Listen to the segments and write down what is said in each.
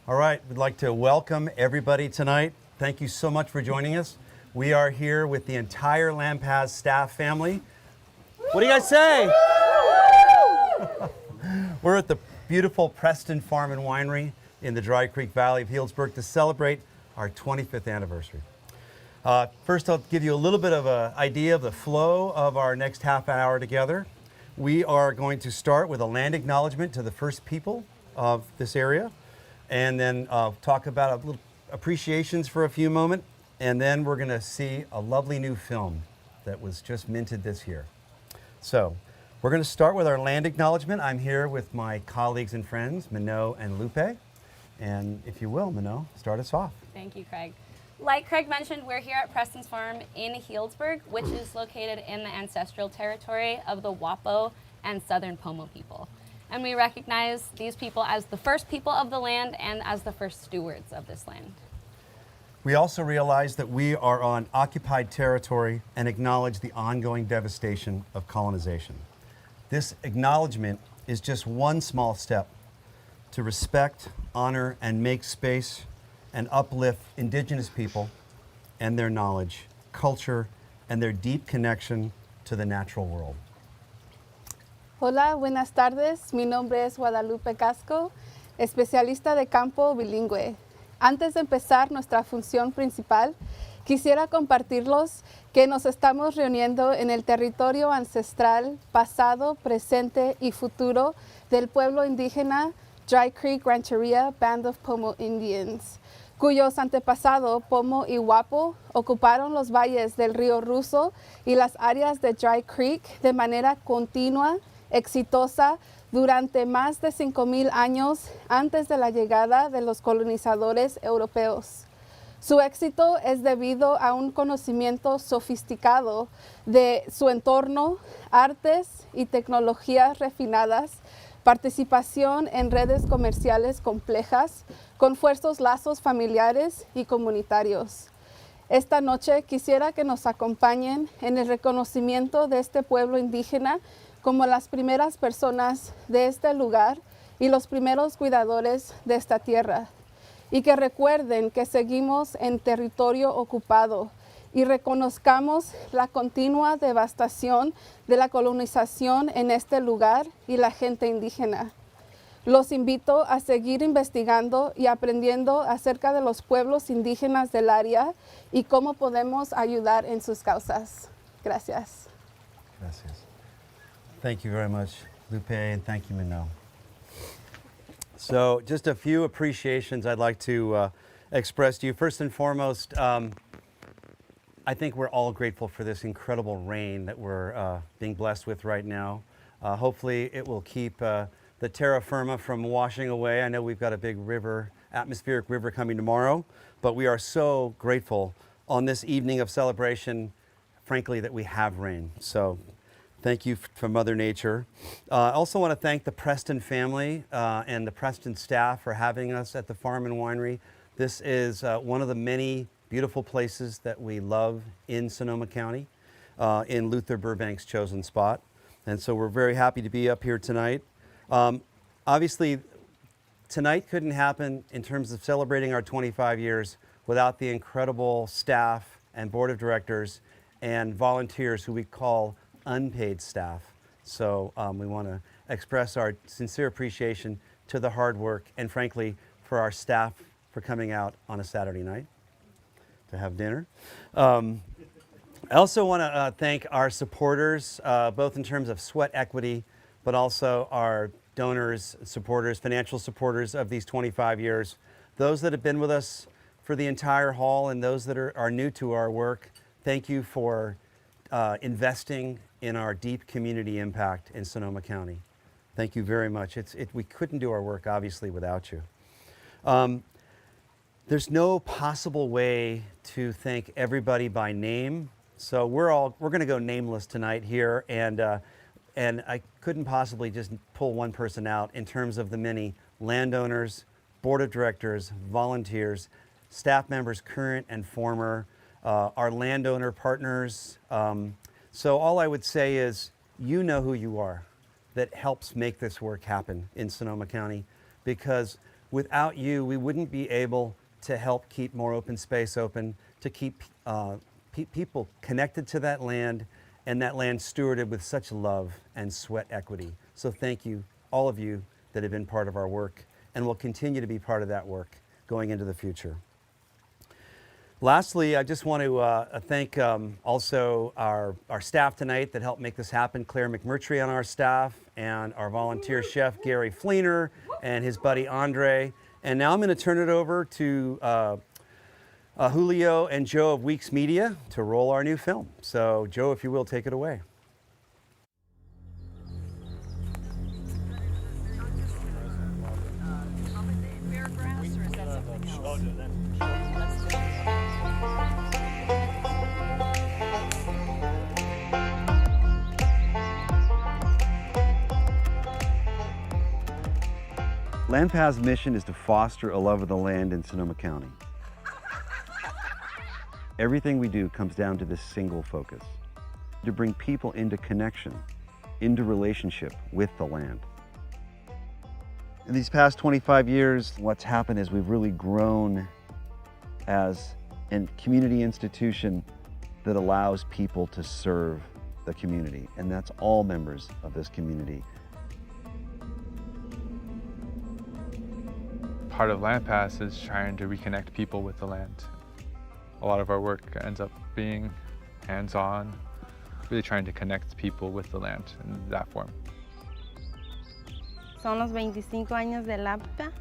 All right, we'd like to welcome everybody tonight. Thank you so much for joining us. We are here with the entire LandPaths staff family. What do you guys say? We're at the beautiful Preston Farm and Winery in the Dry Creek Valley of Healdsburg to celebrate our 25th anniversary. First, I'll give you a little bit of an idea of the flow of our next half hour together. We are going to start with a land acknowledgement to the first people of this area, and then talk about a little appreciations for a few moments, and then we're going to see a lovely new film that was just minted this year. So, we're going to start with our land acknowledgement. I'm here with my colleagues and friends, Minot and Lupe. And if you will, Minot, start us off. Thank you, Craig. Like Craig mentioned, we're here at Preston's Farm in Healdsburg, which is located in the ancestral territory of the Wapo and Southern Pomo people. And we recognize these people as the first people of the land and as the first stewards of this land. We also realize that we are on occupied territory and acknowledge the ongoing devastation of colonization. This acknowledgement is just one small step to respect, honor, and make space and uplift Indigenous people and their knowledge, culture, and their deep connection to the natural world. Hola, buenas tardes. Mi nombre es Guadalupe Casco, especialista de campo bilingüe. Antes de empezar nuestra función principal, quisiera compartirlos que nos estamos reuniendo en el territorio ancestral, pasado, presente y futuro del pueblo indígena Dry Creek Rancheria Band of Pomo Indians, cuyos antepasados Pomo y Wapo ocuparon los valles del río Ruso y las áreas de Dry Creek de manera continua, exitosa, durante más de 5,000 años antes de la llegada de los colonizadores europeos. Su éxito es debido a un conocimiento sofisticado de su entorno, artes y tecnologías refinadas, participación en redes comerciales complejas, con fuertes lazos familiares y comunitarios. Esta noche quisiera que nos acompañen en el reconocimiento de este pueblo indígena como las primeras personas de este lugar y los primeros cuidadores de esta tierra, y que recuerden que seguimos en territorio ocupado y reconozcamos la continua devastación de la colonización en este lugar y la gente indígena. Los invito a seguir investigando y aprendiendo acerca de los pueblos indígenas del área y cómo podemos ayudar en sus causas. Gracias. Gracias. Thank you very much, Lupe, and thank you, Minot. So, just a few appreciations I'd like to express to you. First and foremost, I think we're all grateful for this incredible rain that we're being blessed with right now. Hopefully, it will keep the terra firma from washing away. I know we've got a big river, atmospheric river coming tomorrow, but we are so grateful on this evening of celebration, frankly, that we have rain. So, thank you for Mother Nature. I also want to thank the Preston family and the Preston staff for having us at the Farm and Winery. This is one of the many beautiful places that we love in Sonoma County, in Luther Burbank's chosen spot. And so we're very happy to be up here tonight. Obviously, tonight couldn't happen in terms of celebrating our 25 years without the incredible staff and board of directors and volunteers who we call unpaid staff. So we want to express our sincere appreciation to the hard work and frankly for our staff for coming out on a Saturday night to have dinner. I also want to thank our supporters, both in terms of sweat equity, but also our donors, supporters, financial supporters of these 25 years. Those that have been with us for the entire haul and those that are new to our work, thank you for investing in our deep community impact in Sonoma County. Thank you very much. We couldn't do our work, obviously, without you. There's no possible way to thank everybody by name, so we're going to go nameless tonight here, and I couldn't possibly just pull one person out in terms of the many landowners, board of directors, volunteers, staff members, current and former, our landowner partners. So all I would say is, you know who you are that helps make this work happen in Sonoma County, because Without you, we wouldn't be able to help keep more open space open, to keep people connected to that land, and that land stewarded with such love and sweat equity. So thank you, all of you that have been part of our work and will continue to be part of that work going into the future. Lastly, I just want to thank also our staff tonight that helped make this happen, Claire McMurtry on our staff, and our volunteer chef, Gary Fleener, and his buddy, Andre. And now I'm going to turn it over to Julio and Joe of Weeks Media to roll our new film. So Joe, if you will, take it away. LandPaths' mission is to foster a love of the land in Sonoma County. Everything we do comes down to this single focus, to bring people into connection, into relationship with the land. In these past 25 years, what's happened is we've really grown as a community institution that allows people to serve the community, and that's all members of this community. Part of LandPaths is trying to reconnect people with the land. A lot of our work ends up being hands-on, really trying to connect people with the land in that form. Son los 25 años del LandPaths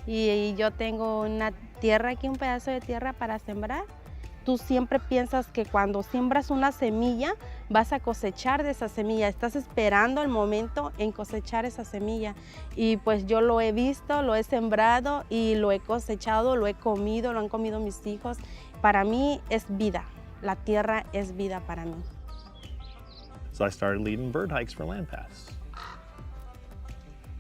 y yo tengo una tierra aquí, un pedazo de tierra para sembrar. Tú siempre piensas que cuando siembras una semilla vas a cosechar de esa semilla, estás esperando el momento en cosechar esa semilla y pues yo lo he visto, lo he sembrado y lo he cosechado, lo he comido, lo han comido mis hijos. Para mí es vida, la tierra es vida para mí. So I started leading bird hikes for LandPaths.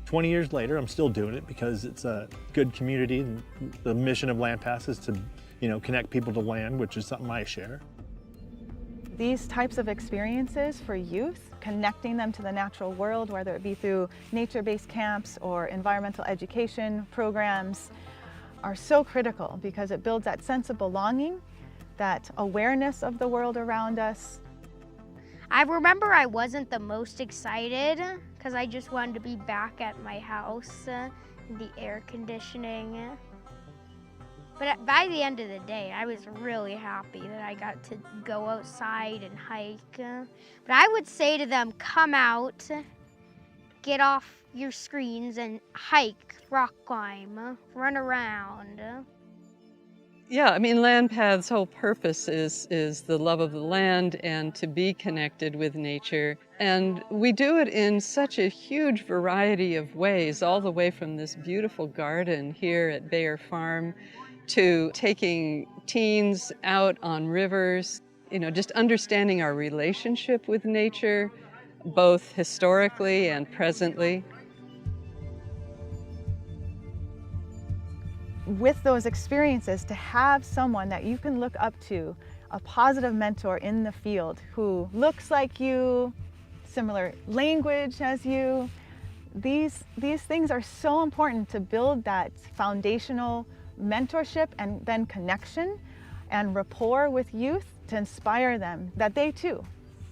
20 years later, I'm still doing it because it's a good community, and the mission of LandPaths is to connect people to land, which is something I share. These types of experiences for youth, connecting them to the natural world, whether it be through nature-based camps or environmental education programs, are so critical because it builds that sense of belonging, that awareness of the world around us. I remember I wasn't the most excited because I just wanted to be back at my house, in the air conditioning. But by the end of the day, I was really happy that I got to go outside and hike. But I would say to them, come out, get off your screens and hike, rock climb, run around. Yeah, I mean, LandPaths' whole purpose is the love of the land and to be connected with nature. And we do it in such a huge variety of ways, all the way from this beautiful garden here at Bayer Farm to taking teens out on rivers, just understanding our relationship with nature, both historically and presently. With those experiences, to have someone that you can look up to, a positive mentor in the field who looks like you, similar language as you, these things are so important to build that foundational mentorship and then connection and rapport with youth to inspire them that they too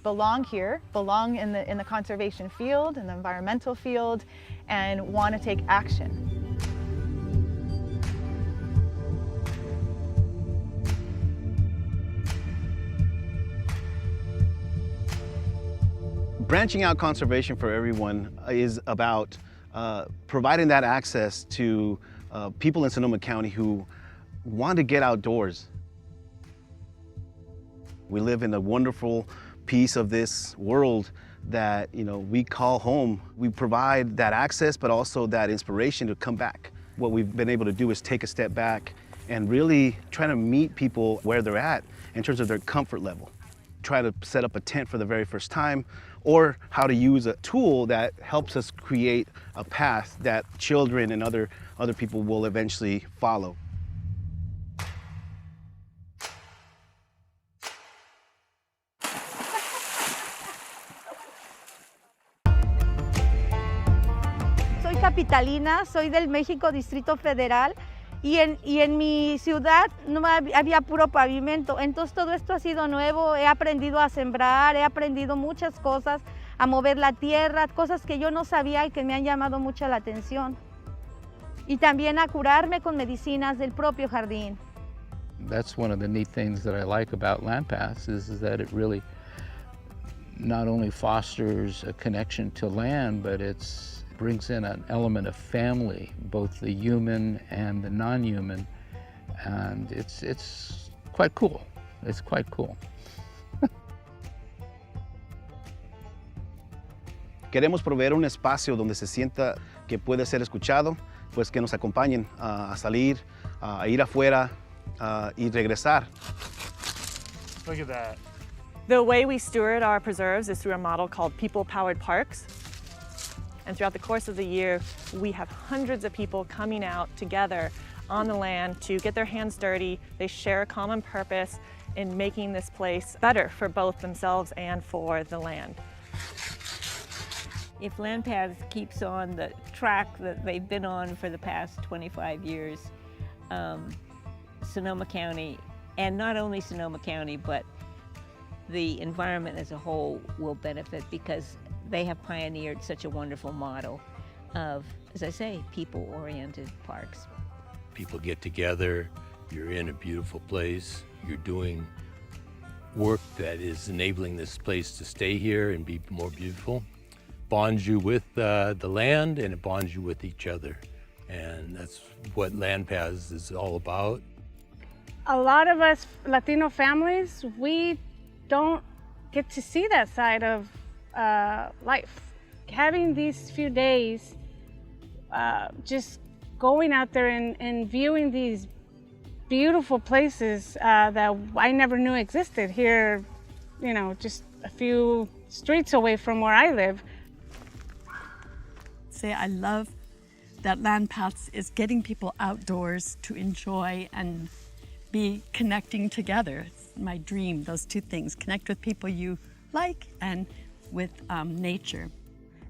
belong here, belong in the conservation field, in the environmental field, and want to take action. Branching out conservation for everyone is about providing that access to people in Sonoma County who want to get outdoors. We live in a wonderful piece of this world that we call home. We provide that access, but also that inspiration to come back. What we've been able to do is take a step back and really try to meet people where they're at in terms of their comfort level. Try to set up a tent for the very first time, or how to use a tool that helps us create a path that children and other people will eventually follow. Soy capitalina, soy del México Distrito Federal y en mi ciudad no había puro pavimento, entonces todo esto ha sido nuevo, he aprendido a sembrar, he aprendido muchas cosas, a mover la tierra, cosas que yo no sabía y que me han llamado mucho la atención. Y también a curarme con medicinas del propio jardín. That's one of the neat things that I like about LandPaths is that it really not only fosters a connection to land, but it brings in an element of family, both the human and the non-human, and it's quite cool. It's quite cool. Queremos proveer un espacio donde se sienta que puede ser escuchado, pues que nos acompañen a salir, a ir afuera y regresar. Look at that. The way we steward our preserves is through a model called people-powered parks. And throughout the course of the year, we have hundreds of people coming out together on the land to get their hands dirty. They share a common purpose in making this place better for both themselves and for the land. If LandPaths keeps on the track that they've been on for the past 25 years, Sonoma County, and not only Sonoma County, but the environment as a whole will benefit because they have pioneered such a wonderful model of, as I say, people-oriented parks. People get together, you're in a beautiful place, you're doing work that is enabling this place to stay here and be more beautiful. Bonds you with the land and it bonds you with each other. And that's what LandPaths is all about. A lot of us Latino families, we don't get to see that side of life. Having these few days, just going out there and viewing these beautiful places that I never knew existed here, you know, just a few streets away from where I live. I love that LandPaths is getting people outdoors to enjoy and be connecting together. It's my dream, those two things, connect with people you like and with nature.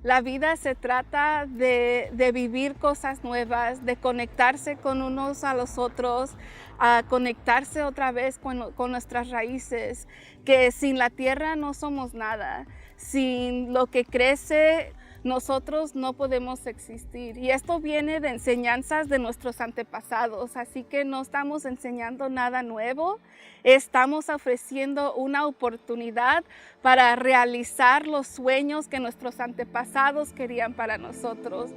La vida se trata de vivir cosas nuevas, de conectarse con unos a los otros, a conectarse otra vez con nuestras raíces, que sin la tierra no somos nada, sin lo que crece nosotros no podemos existir. Y esto viene de enseñanzas de nuestros antepasados, así que no estamos enseñando nada nuevo, estamos ofreciendo una oportunidad para realizar los sueños que nuestros antepasados querían para nosotros.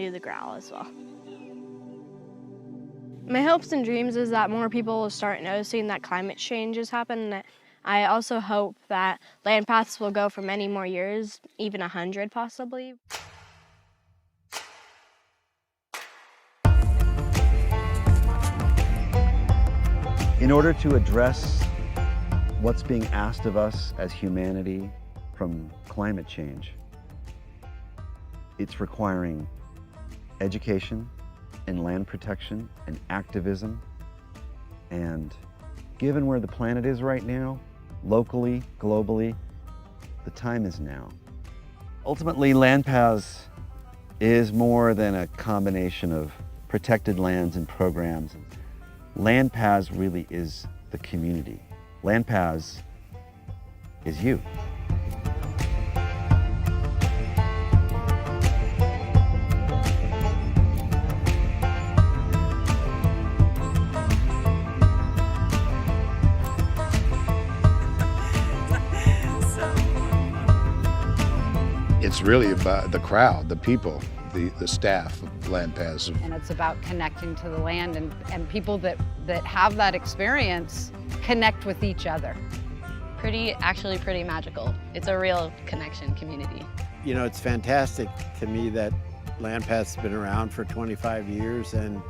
The growl as well. My hopes and dreams is that more people will start noticing that climate change has happened. I also hope that LandPaths will go for many more years, even 100 possibly. In order to address what's being asked of us as humanity from climate change, it's requiring education and land protection and activism. And given where the planet is right now, locally, globally, the time is now. Ultimately, LandPaths is more than a combination of protected lands and programs. LandPaths really is the community. LandPaths is you. It's really about the crowd, the people, the staff of LandPaths. And it's about connecting to the land and people that have that experience connect with each other. Actually pretty magical. It's a real connection community. You know, it's fantastic to me that LandPaths has been around for 25 years, and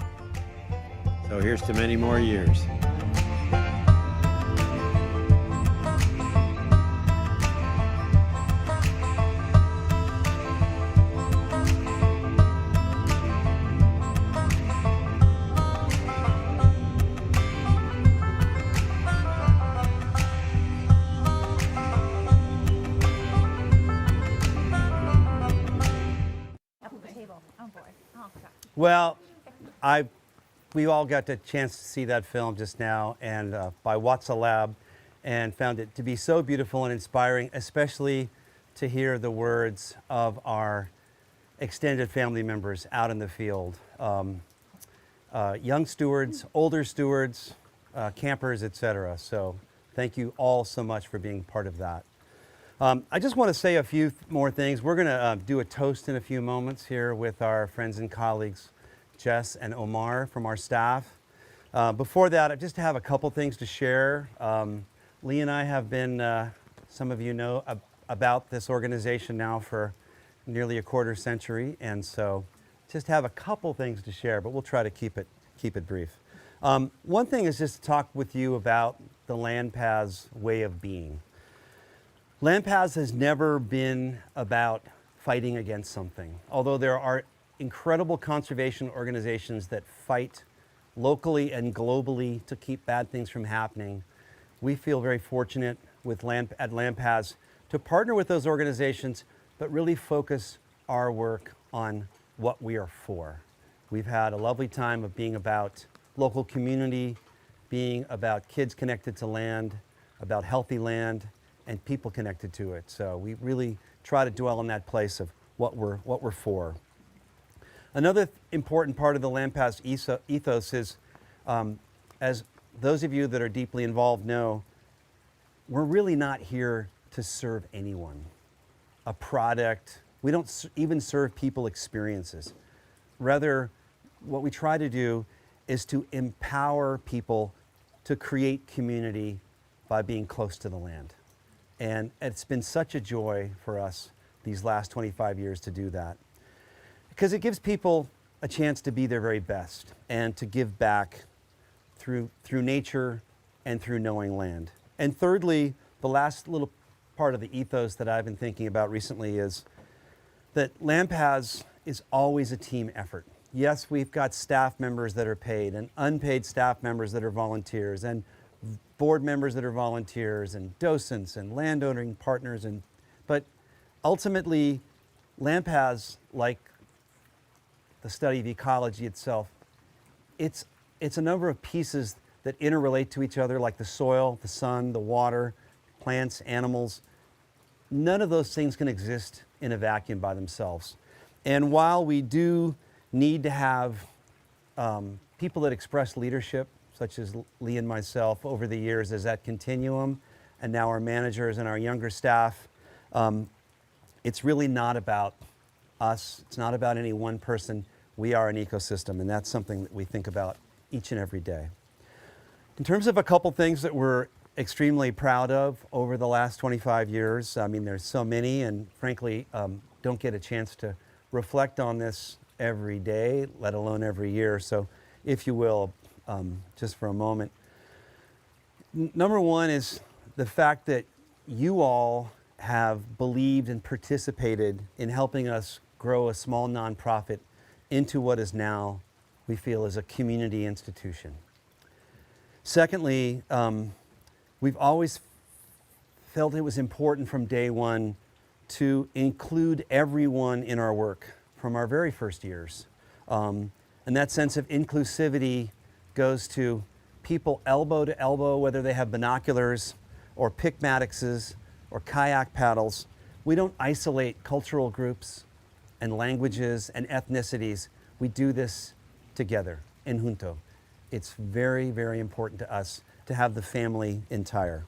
so here's to many more years. table. Oh boy. Oh God. Well, we all got the chance to see that film just now, and by Lab, and found it to be so beautiful and inspiring, especially to hear the words of our extended family members out in the field. Young stewards, older stewards, campers, etc. So thank you all so much for being part of that. I just want to say a few more things. We're going to do a toast in a few moments here with our friends and colleagues, Jess and Omar from our staff. Before that, I just have a couple things to share. Lee and I have been, some of you know, about this organization now for nearly a quarter century, and so just have a couple things to share, but we'll try to keep it brief. One thing is just to talk with you about the LandPaths way of being. LandPaths has never been about fighting against something, although there are incredible conservation organizations that fight locally and globally to keep bad things from happening. We feel very fortunate at LandPaths to partner with those organizations, but really focus our work on what we are for. We've had a lovely time of being about local community, being about kids connected to land, about healthy land, and people connected to it. So we really try to dwell in that place of what we're for. Another important part of the LandPaths ethos is, as those of you that are deeply involved know, we're really not here to serve anyone, a product. We don't even serve people experiences. Rather, what we try to do is to empower people to create community by being close to the land. And it's been such a joy for us these last 25 years to do that, because it gives people a chance to be their very best and to give back through nature and through knowing land. And thirdly, the last little part of the ethos that I've been thinking about recently is that LandPaths is always a team effort. Yes, we've got staff members that are paid and unpaid staff members that are volunteers and board members that are volunteers and docents and landowning partners, but ultimately LandPaths, like the study of ecology itself, it's a number of pieces that interrelate to each other, like the soil, the sun, the water, plants, animals. None of those things can exist in a vacuum by themselves. And while we do need to have people that express leadership, such as Lee and myself over the years as that continuum, and now our managers and our younger staff, it's really not about us. It's not about any one person. We are an ecosystem, and that's something that we think about each and every day. In terms of a couple things that we're extremely proud of over the last 25 years, I mean, there's so many, and frankly, don't get a chance to reflect on this every day, let alone every year. So if you will, just for a moment. Number one is the fact that you all have believed and participated in helping us grow a small nonprofit into what is now, we feel, is a community institution. Secondly, we've always felt it was important from day one to include everyone in our work from our very first years. And that sense of inclusivity goes to people elbow to elbow, whether they have binoculars or pickmattixes or kayak paddles. We don't isolate cultural groups and languages and ethnicities. We do this together, en junto. It's very, very important to us to have the family entire.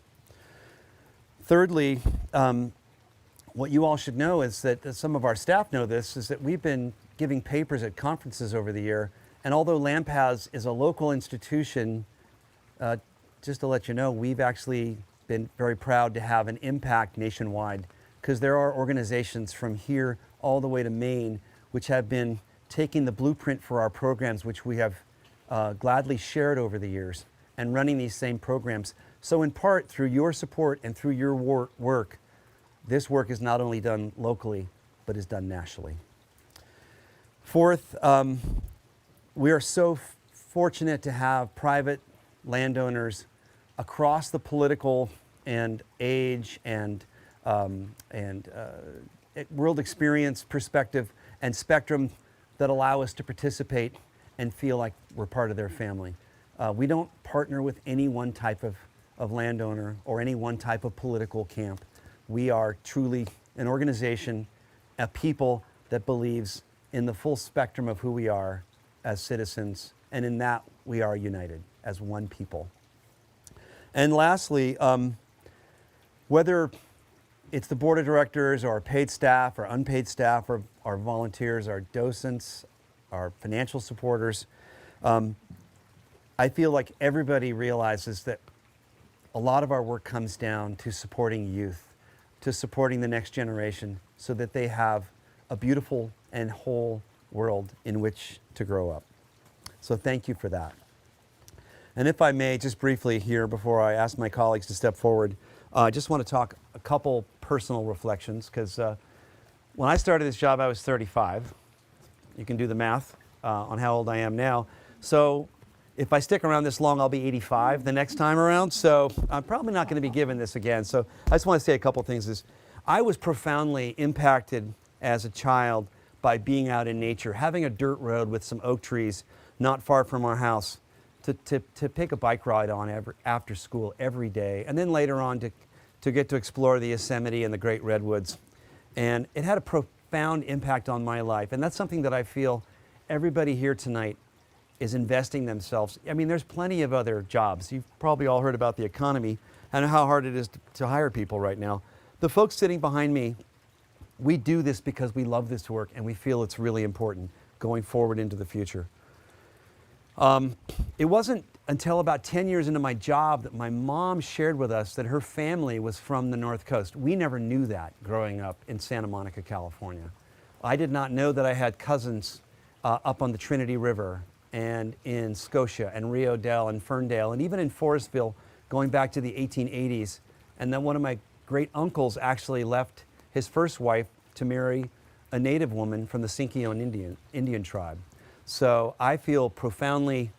Thirdly, what you all should know is that some of our staff know this, is that we've been giving papers at conferences over the year. And although LandPaths is a local institution, just to let you know, we've actually been very proud to have an impact nationwide, because there are organizations from here all the way to Maine which have been taking the blueprint for our programs, which we have gladly shared over the years, and running these same programs. So in part, through your support and through your work, this work is not only done locally, but is done nationally. Fourth, we are so fortunate to have private landowners across the political and age and world experience perspective, and spectrum that allow us to participate and feel like we're part of their family. We don't partner with any one type of landowner or any one type of political camp. We are truly an organization, a people that believes in the full spectrum of who we are as citizens, and in that we are united as one people. And lastly, whether it's the board of directors or our paid staff or unpaid staff or our volunteers, our docents, our financial supporters, I feel like everybody realizes that a lot of our work comes down to supporting youth, to supporting the next generation so that they have a beautiful and whole world in which to grow up. So thank you for that. And if I may, just briefly here before I ask my colleagues to step forward, I just want to talk a couple personal reflections, because when I started this job I was 35. You can do the math on how old I am now. So if I stick around this long, I'll be 85 the next time around. So I'm probably not going to be given this again. So I just want to say a couple things. I was profoundly impacted as a child by being out in nature, having a dirt road with some oak trees not far from our house to take a bike ride on after school every day. And then later on to get to explore the Yosemite and the great redwoods. And it had a profound impact on my life. And that's something that I feel everybody here tonight is investing themselves. I mean, there's plenty of other jobs. You've probably all heard about the economy and how hard it is to hire people right now. The folks sitting behind me, we do this because we love this work and we feel it's really important going forward into the future. It wasn't until about 10 years into my job that my mom shared with us that her family was from the North Coast. We never knew that growing up in Santa Monica, California. I did not know that I had cousins up on the Trinity River and in Scotia and Rio Dell and Ferndale and even in Forestville going back to the 1880s. And then one of my great uncles actually left his first wife to marry a native woman from the Sinkyone Indian tribe. So I feel profoundly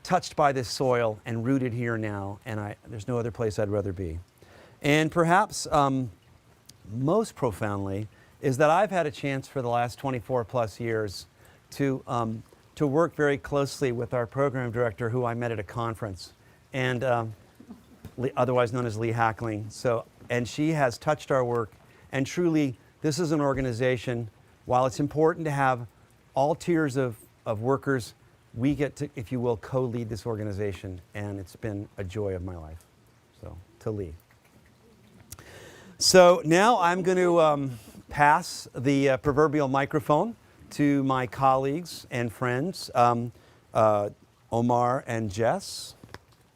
touched by this soil and rooted here now, and there's no other place I'd rather be. And perhaps most profoundly is that I've had a chance for the last 24 plus years to work very closely with our program director, who I met at a conference, and otherwise known as Lee Hackling. And she has touched our work, and truly this is an organization, while it's important to have all tiers of workers, we get to, if you will, co-lead this organization, and it's been a joy of my life. So, to Lee. So now I'm going to pass the proverbial microphone to my colleagues and friends, Omar and Jess.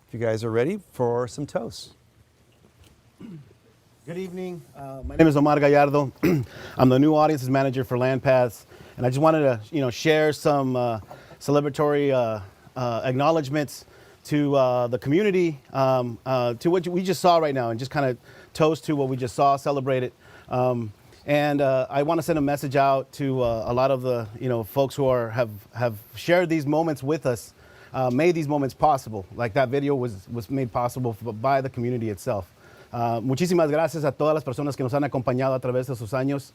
If you guys are ready for some toasts. Good evening. My name is Omar Gallardo. I'm the new audiences manager for LandPaths, and I just wanted to, share some celebratory acknowledgments to the community, to what we just saw right now, and just kind of toast to what we just saw, celebrate it. And I want to send a message out to a lot of the folks who have shared these moments with us, made these moments possible. Like that video was made possible by the community itself. Muchísimas gracias a todas las personas que nos han acompañado a través de sus años.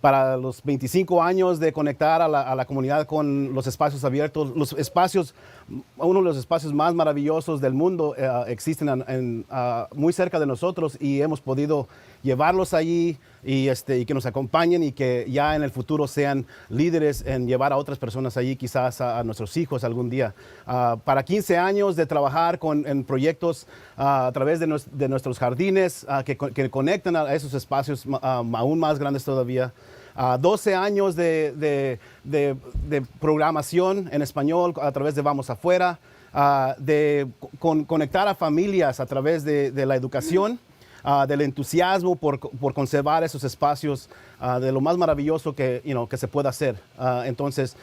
Para los 25 años de conectar a la comunidad con los espacios abiertos, uno de los espacios más maravillosos del mundo existen muy cerca de nosotros, y hemos podido llevarlos allí y que nos acompañen, y que ya en el futuro sean líderes en llevar a otras personas allí, quizás a nuestros hijos algún día. Para 15 años de trabajar en proyectos a través de nuestros jardines que conectan a esos espacios aún más grandes todavía. 12 años de programación en español a través de Vamos Afuera, de conectar a familias a través de la educación, del entusiasmo por conservar esos espacios, de lo más maravilloso que se pueda hacer. Entonces,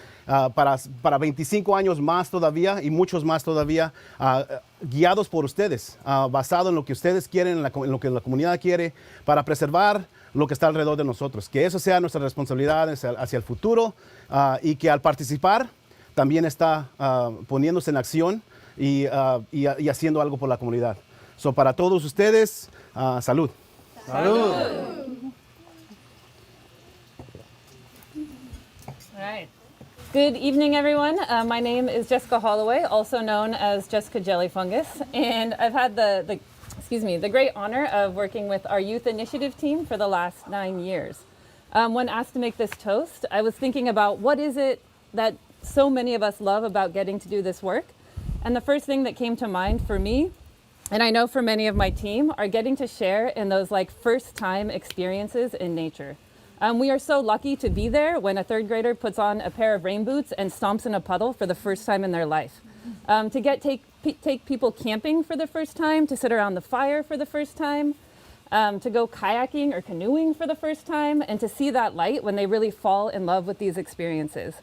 para 25 años más todavía, y muchos más todavía, guiados por ustedes, basado en lo que ustedes quieren, en lo que la comunidad quiere, para preservar lo que está alrededor de nosotros. Que eso sea nuestra responsabilidad hacia el futuro, y que al participar también está poniéndose en acción y haciendo algo por la comunidad. So, para todos ustedes, salud. Salud. All right. Good evening, everyone. My name is Jessica Holloway, also known as Jessica Jellyfungus, and I've had the great honor of working with our youth initiative team for the last 9 years. When asked to make this toast, I was thinking about what is it that so many of us love about getting to do this work. And the first thing that came to mind for me, and I know for many of my team, are getting to share in those like first time experiences in nature. We are so lucky to be there when a third grader puts on a pair of rain boots and stomps in a puddle for the first time in their life. To take people camping for the first time, to sit around the fire for the first time, to go kayaking or canoeing for the first time, and to see that light when they really fall in love with these experiences.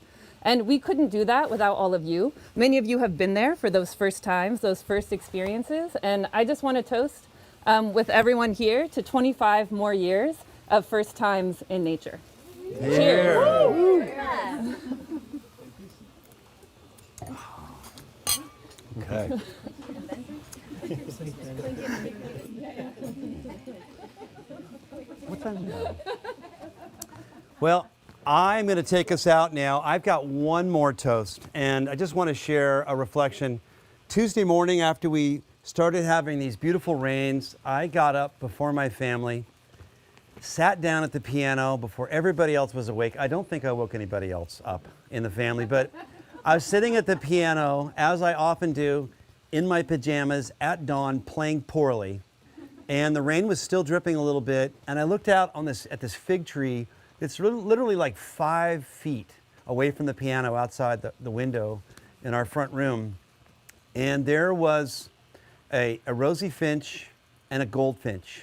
And we couldn't do that without all of you. Many of you have been there for those first times, those first experiences. And I just want to toast with everyone here to 25 more years of first times in nature. Yeah. Cheers. Okay. What time is it? Well, I'm going to take us out now. I've got one more toast, and I just want to share a reflection. Tuesday morning, after we started having these beautiful rains, I got up before my family, sat down at the piano before everybody else was awake. I don't think I woke anybody else up in the family, but I was sitting at the piano, as I often do, in my pajamas at dawn, playing poorly, and the rain was still dripping a little bit, and I looked out on at this fig tree. It's literally like 5 feet away from the piano outside the window in our front room. And there was a rosy finch and a goldfinch.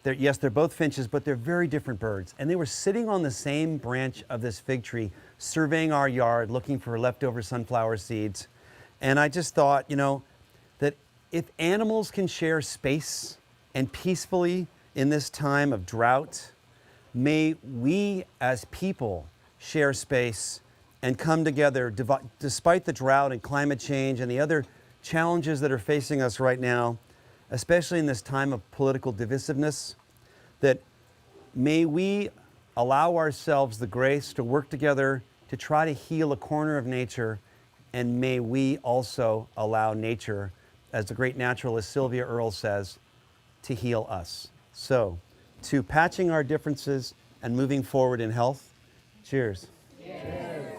Yes, they're both finches, but they're very different birds. And they were sitting on the same branch of this fig tree, surveying our yard, looking for leftover sunflower seeds. And I just thought, that if animals can share space and peacefully in this time of drought, may we as people share space and come together despite the drought and climate change and the other challenges that are facing us right now, especially in this time of political divisiveness, that may we allow ourselves the grace to work together to try to heal a corner of nature, and may we also allow nature, as the great naturalist Sylvia Earle says, to heal us. So, to patching our differences and moving forward in health. Cheers. Cheers.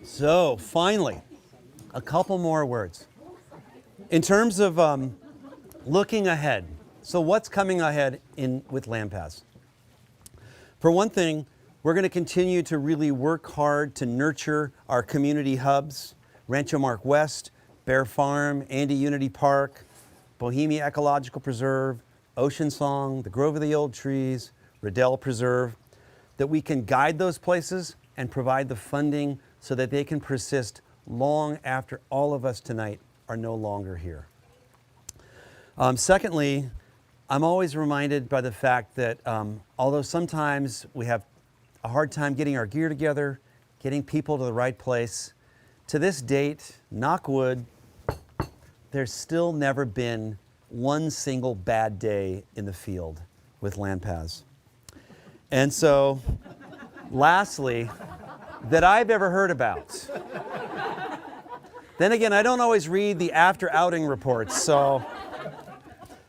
So, finally, a couple more words. In terms of looking ahead, so what's coming ahead with LandPaths? For one thing, we're going to continue to really work hard to nurture our community hubs, Rancho Mark West, Bear Farm, Andy Unity Park, Bohemia Ecological Preserve, Ocean Song, the Grove of the Old Trees, Riddell Preserve, that we can guide those places and provide the funding so that they can persist long after all of us tonight are no longer here. Secondly, I'm always reminded by the fact that although sometimes we have a hard time getting our gear together, getting people to the right place, to this date, knock wood, there's still never been one single bad day in the field with LandPaths. And so, lastly, that I've ever heard about. Then again, I don't always read the after outing reports, so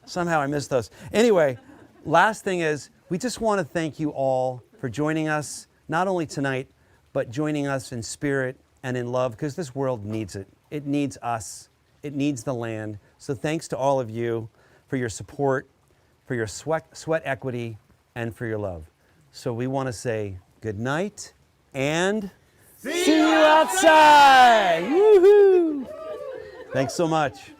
somehow I missed those. Anyway, last thing is, we just want to thank you all for joining us, not only tonight, but joining us in spirit and in love, because this world needs it. It needs us. It needs the land. So thanks to all of you for your support, for your sweat equity, and for your love. So we want to say good night and see you outside! Woohoo! Thanks so much.